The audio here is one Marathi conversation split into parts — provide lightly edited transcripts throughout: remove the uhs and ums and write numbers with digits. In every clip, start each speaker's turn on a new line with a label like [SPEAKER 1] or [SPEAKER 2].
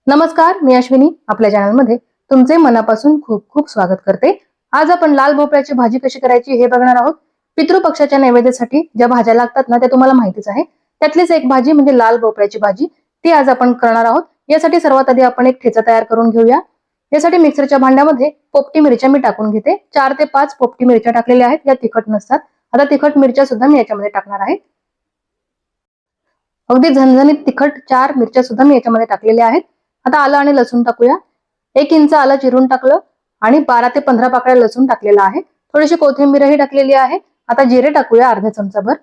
[SPEAKER 1] नमस्कार, मी अश्विनी आपल्या चॅनलमध्ये तुमचे मनापासून खूप खूप स्वागत करते। आज आपण लाल भोपळ्याची भाजी कशी करायची हे बघणार आहोत। पितृपक्षाच्या नैवेद्यासाठी ज्या भाज्या लागतात ना, त्या तुम्हाला माहितीच आहे। त्यातलीच एक भाजी म्हणजे लाल भोपळ्याची भाजी, ती आज आपण करणार आहोत। यासाठी सर्वात आधी आपण एक ठेचा तयार करून घेऊया। यासाठी मिक्सरच्या भांड्यामध्ये पोपटी मिरच्या मी टाकून घेते। 4 ते 5 पोपटी मिरच्या टाकलेल्या आहेत, या तिखट नसतात। आता तिखट मिरच्या सुद्धा मी याच्यामध्ये टाकणार आहे। अगदी झणझणीत तिखट 4 मिरच्या सुद्धा मी याच्यामध्ये टाकलेल्या आहेत। आता आलं आणि लसूण टाकूया। 1 इंच आलं चिरून टाकलं आणि 12 ते 15 पाकळ्या लसूण टाकलेला आहे। थोडीशी कोथिंबीरही टाकलेली आहे। आता जिरे टाकूया अर्धा चमचाभर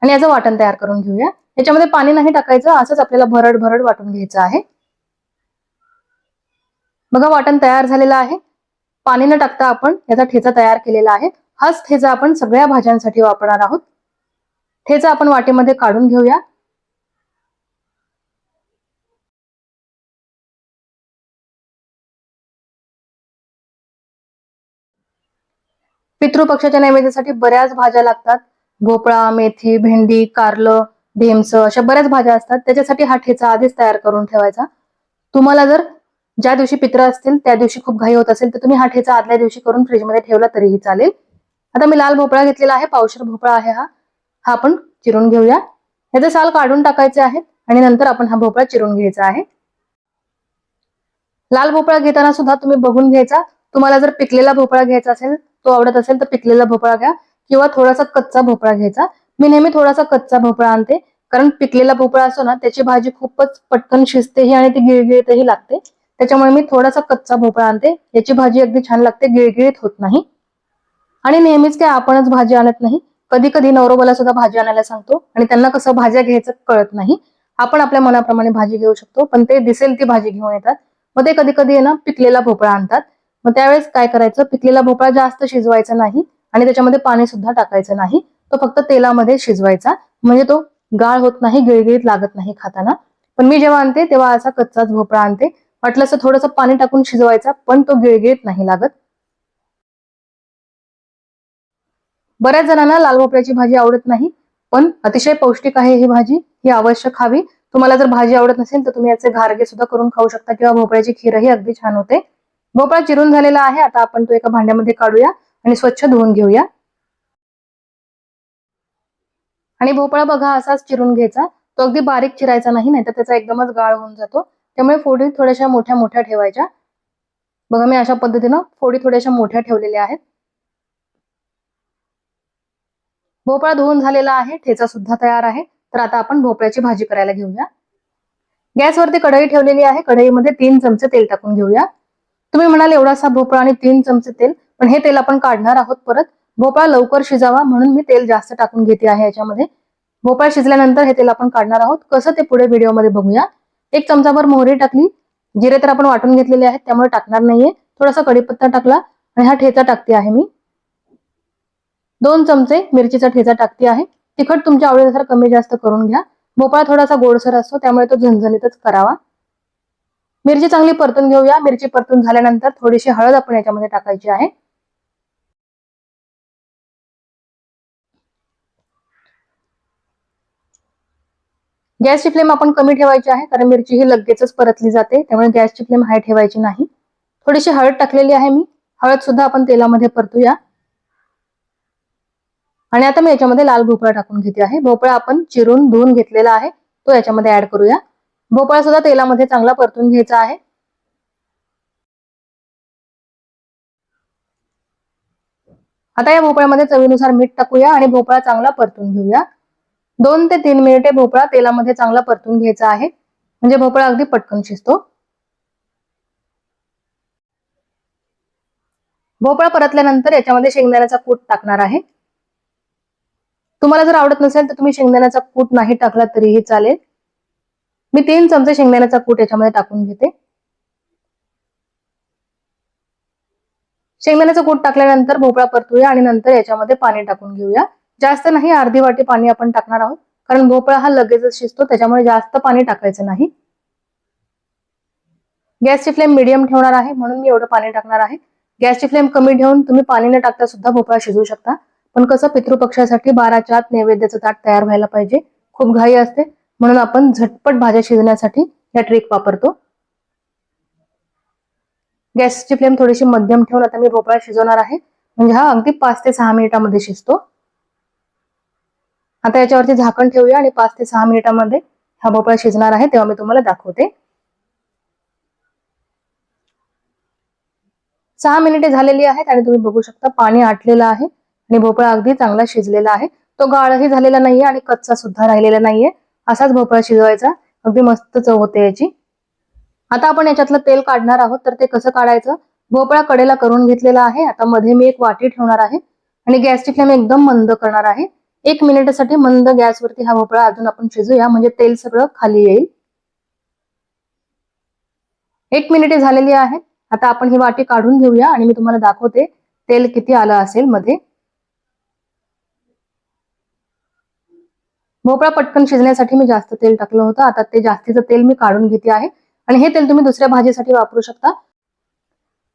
[SPEAKER 1] आणि याचं वाटण तयार करून घेऊया। याच्यामध्ये पाणी नाही टाकायचं, असंच आपल्याला भरड भरड वाटून घ्यायचं आहे। बघा वाटण तयार झालेलं आहे। पाणी न टाकता आपण याचा ठेचा तयार केलेला आहे। हाच ठेचा आपण सगळ्या भाज्यांसाठी वापरणार आहोत। ठेचा आपण वाटीमध्ये काढून घेऊया। पितृपक्षाच्या नैवेद्यासाठी बऱ्याच भाज्या लागतात। भोपळा, मेथी, भेंडी, कारलं, ढेमस अशा बऱ्याच भाज्या असतात। त्याच्यासाठी हा ठेचा आधीच तयार करून ठेवायचा। तुम्हाला जर ज्या दिवशी पित्र असतील त्या दिवशी खूप घाई होत असेल तर तुम्ही हा ठेचा आदल्या दिवशी करून फ्रीजमध्ये ठेवला तरीही चालेल। आता मी लाल भोपळा घेतलेला आहे, पावशेर भोपळा आहे हा आपण चिरून घेऊया। याचे साल काढून टाकायचे आहेत आणि नंतर आपण हा भोपळा चिरून घ्यायचा आहे। लाल भोपळा घेताना सुद्धा तुम्ही बघून घ्यायचा। तुम्हाला जर पिकलेला भोपळा घ्यायचा असेल, तो आवडत असेल तर पिकलेला भोपळा घ्या किंवा थोडासा कच्चा भोपळा घ्यायचा। मी नेहमी थोडासा कच्चा भोपळा आणते, कारण पिकलेला भोपळा असतो ना त्याची भाजी खूपच पटकन शिजतेही आणि ती गिळगिळीतही लागते। त्याच्यामुळे मी थोडासा कच्चा भोपळा आणते, याची भाजी अगदी छान लागते, गिळगिळीत होत नाही। आणि नेहमीच काय आपणच भाजी आणत नाही, कधी कधी नवरोबाला सुद्धा भाजी आणायला सांगतो आणि त्यांना कसं भाज्या घ्यायचं कळत नाही। आपण आपल्या मनाप्रमाणे भाजी घेऊ शकतो, पण ते दिसेल ती भाजी घेऊन येतात। मग ते कधी कधी आहे ना पिकलेला भोपळा आणतात। मग त्यावेळेस काय करायचं, पिकलेला भोपळा जास्त शिजवायचा नाही आणि त्याच्यामध्ये पाणी सुद्धा टाकायचं नाही। तो फक्त तेलामध्ये शिजवायचा, म्हणजे तो गाळ होत नाही, गिळगिळीत लागत नाही खाताना। पण मी जेव्हा आणते तेव्हा असा कच्चाच भोपळा आणते। वाटलं असं थोडंसं पाणी टाकून शिजवायचा, पण तो गिळगिळीत नाही लागत। बऱ्याच जणांना लाल भोपळ्याची भाजी आवडत नाही, पण अतिशय पौष्टिक आहे ही भाजी, ही अवश्य खावी। तुम्हाला जर भाजी आवडत नसेल तर तुम्ही याचे घारगे सुद्धा करून खाऊ शकता किंवा भोपळ्याची खीरही अगदी छान होते। भोपळा चिरून झालेला आहे, आता आपण तो एका भांड्यामध्ये काढूया आणि स्वच्छ धुवून घेऊया। आणि भोपळा बघा असाच चिरून घ्यायचा, तो अगदी बारीक चिरायचा नाही, नाहीतर त्याचा एकदमच गाळ होऊन जातो। त्यामुळे फोडी थोड्याशा मोठ्या मोठ्या ठेवायच्या। बघा मी अशा पद्धतीनं फोडी थोड्याशा मोठ्या ठेवलेल्या आहेत। भोपळा धुवून झालेला आहे, ठेचा सुद्धा तयार आहे। तर आता आपण भोपळ्याची भाजी करायला घेऊया। गॅसवरती कढई ठेवलेली आहे, कढईमध्ये 3 चमचे तेल टाकून घेऊया। तुम्ही म्हणाल एवढासा भोपळा आणि 3 चमचे तेल, पण हे तेल आपण काढणार आहोत परत। भोपळा लवकर शिजावा म्हणून मी तेल जास्त टाकून घेते आहे याच्यामध्ये। भोपळा शिजल्यानंतर हे तेल आपण काढणार आहोत, कसं ते पुढे व्हिडिओमध्ये बघूया। 1 चमचाभर मोहरी टाकली, जिरे तर आपण वाटून घेतलेले आहेत त्यामुळे टाकणार नाहीये। थोडासा कढीपत्ता टाकला आणि हा ठेचा टाकते आहे मी। 2 चमचे मिरचीचा ठेचा टाकते आहे। तिखट तुमच्या आवडीनुसार कमी जास्त करून घ्या। भोपळा थोडासा गोडसर असतो त्यामुळे तो झणझणीतच करावा। मिरची चांगली परतून घेऊया। मिरची परतून झाल्यानंतर थोडीशी हळद आपण याच्यामध्ये टाकायची आहे। गॅसची फ्लेम आपण कमी ठेवायची आहे, कारण मिरची ही लगेचच परतली जाते, त्यामुळे गॅसची फ्लेम हाय ठेवायची नाही। थोडीशी हळद टाकलेली आहे मी, हळद सुद्धा आपण तेलामध्ये परतूया। आणि आता मी याच्यामध्ये लाल भोपळा टाकून घेते आहे। भोपळा आपण चिरून धुवून घेतलेला आहे, तो याच्यामध्ये ऍड करूया। भोपळा सुद्धा तेलामध्ये चांगला परतून घ्यायचा आहे। आता या भोपळ्यामध्ये चवीनुसार मीठ टाकूया आणि भोपळा चांगला परतून घेऊया। 2 ते 3 मिनिटे भोपळा तेलामध्ये चांगला परतून घ्यायचा आहे, म्हणजे भोपळा अगदी पटकन शिजतो। भोपळा परतल्यानंतर याच्यामध्ये शेंगदाण्याचा कूट टाकणार आहे। तुम्हाला जर आवडत नसेल तर तुम्ही शेंगदाण्याचा कूट नाही टाकला तरीही चालेल। मी 3 चमचे शेंगदाण्याचा कूट याच्यामध्ये टाकून घेते। शेंगदाण्याचा कूट टाकल्यानंतर भोपळा परतूया आणि नंतर याच्यामध्ये पाणी टाकून घेऊया। जास्त नाही, अर्धी वाटी पाणी आपण टाकणार आहोत, कारण भोपळा हा लगेचच शिजतो, त्याच्यामुळे जास्त पाणी टाकायचं नाही। गॅसची फ्लेम मीडियम ठेवणार आहे, म्हणून मी एवढं पाणी टाकणार आहे। गॅसची फ्लेम कमी ठेवून तुम्ही पाणी न टाकता सुद्धा भोपळा शिजवू शकता, पण कसं पितृपक्षासाठी 12च्या आत नैवेद्याचं ताट तयार व्हायला पाहिजे। खूप घाई असते, म्हणून आपण झटपट भाज्या शिजण्यासाठी या ट्रिक वापरतो। गॅसची फ्लेम थोडीशी मध्यम ठेवून आता मी भोपळा शिजवणार आहे. म्हणजे हा अगदी 5 ते 6 मिनिटांमध्ये शिजतो. आता याच्यावरती झाकण ठेवूया आणि 5 ते 6 मिनिटांमध्ये हा भोपळा शिजणार आहे, तेव्हा मी तुम्हाला दाखवते. 6 मिनिटे झालेली आहेत आणि तुम्ही बघू शकता पाणी आटलेलं आहे आणि भोपळा अगदी चांगला शिजलेला आहे. तो गाळही झालेला नाहीये आणि कच्चा सुद्धा राहिलेला नाहीये. असाच भोपळा शिजवायचा, अगदी मस्त चव होते याची. आता आपण याच्यातलं तेल काढणार आहोत, तर ते कसं काढायचं? भोपळा कडेला करून घेतलेला आहे. आता मध्ये मी एक वाटी ठेवणार आहे आणि गॅसची फ्लेम एकदम मंद करणार आहे. 1 मिनिटासाठी मंद गॅसवरती हा भोपळा अजून आपण शिजूया, म्हणजे तेल सगळं खाली येईल. 1 मिनिटे झालेली आहेत. आता आपण ही वाटी काढून घेऊया आणि मी तुम्हाला दाखवते तेल किती आलं असेल मध्ये. भोपळा पटकन शिजण्यासाठी मी जास्त तेल टाकलं होतं. आता ते जास्तीचं तेल मी काढून घेते आहे आणि हे तेल तुम्ही दुसऱ्या भाजीसाठी वापरू शकता.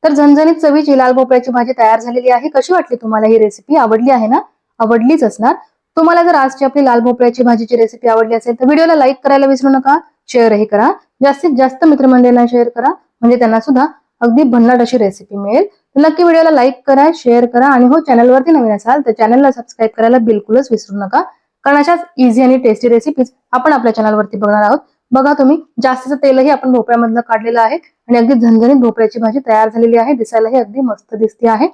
[SPEAKER 1] तर झणझणीत चवीची लाल भोपळ्याची भाजी तयार झालेली आहे. कशी वाटली तुम्हाला ही रेसिपी? आवडली आहे ना? आवडलीच असणार. तुम्हाला जर आजची आपली लाल भोपळ्याची भाजीची रेसिपी आवडली असेल तर व्हिडिओला लाईक करायला विसरू नका. शेअरही करा. जास्तीत जास्त मित्रमंडळींना शेअर करा, म्हणजे त्यांना सुद्धा अगदी भन्नाट अशी रेसिपी मिळेल. तर नक्की व्हिडिओला लाईक करा, शेअर करा आणि हो, चॅनलवरती नवीन असाल तर चॅनलला सबस्क्राईब करायला बिलकुलच विसरू नका. कारण अशाच इझी आणि टेस्टी रेसिपीज आपण आपल्या चॅनलवरती बघणार आहोत. बघा तुम्ही, जास्तीचं तेलही आपण भोपळ्यामधलं काढलेलं आहे आणि अगदी झणझणीत भोपळ्याची भाजी तयार झालेली आहे. दिसायलाही अगदी मस्त दिसते आहे.